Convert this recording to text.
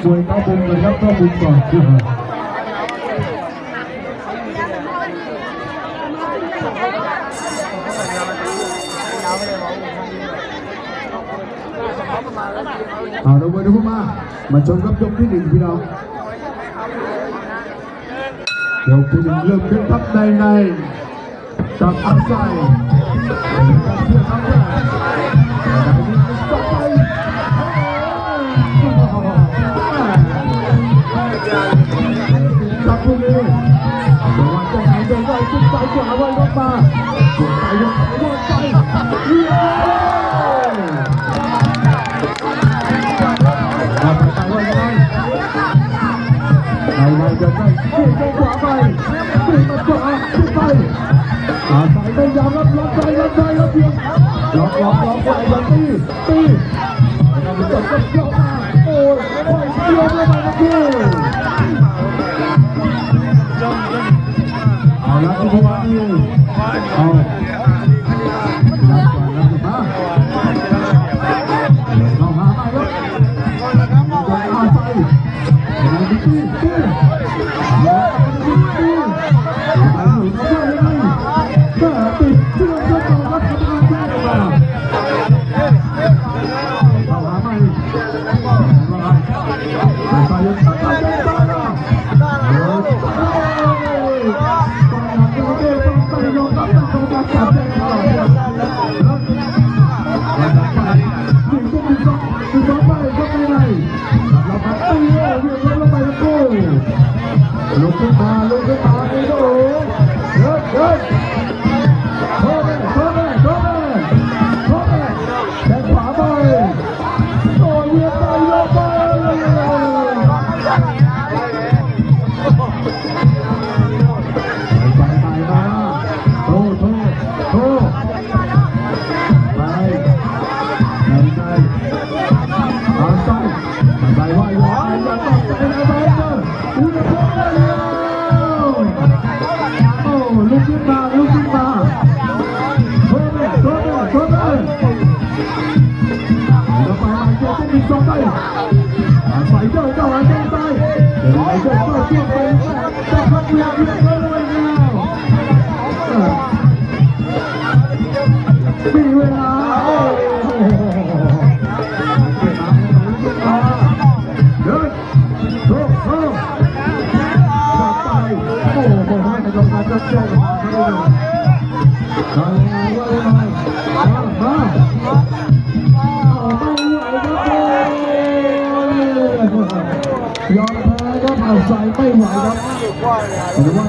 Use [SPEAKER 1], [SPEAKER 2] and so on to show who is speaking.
[SPEAKER 1] มวยเข้าบุญเลยครับเข้าบุญก่อนเอาเราไปดูมาชมครับยกที่หนึ่งพี่น้องยกที่หนึ่งเริ่มขึ้นทับในจากอัพไซด์จับผู้นี้จังหวะจะหายใจได้จุดใจขวาไว้ลงมาจุดใจยกยกใจในจะได้ขึ้นไปขวาไปขึ้นมาขวาขึ้นไปอาศัยไม่ยอมรับใจรับเพียงล็อกไปยังตีเราจะต้องยกมาโอ้ยยกแล้วมาคู่เอาละทุกคนเอาลุกขึ้นมาไอ้โดเดินโค้งแข้งขวาไปโดนเวียนไปลงไปมาโทไปไปว่าอย่าต้องใจนะไปลุกขึ้นมาโทษเราไปมาเจอจะมีสองไปใส่เจ้าหาเจ้าตายเดี๋ยวไอ้เจ้าเชื่อไปจะพักเวียนเลยแล้วมีเวลาเดินโอ้โหไปโอ้โหให้กำลังใจเจ้ายอมแพ้ครับเอาใส่ไม่ไหวครับหรือว่า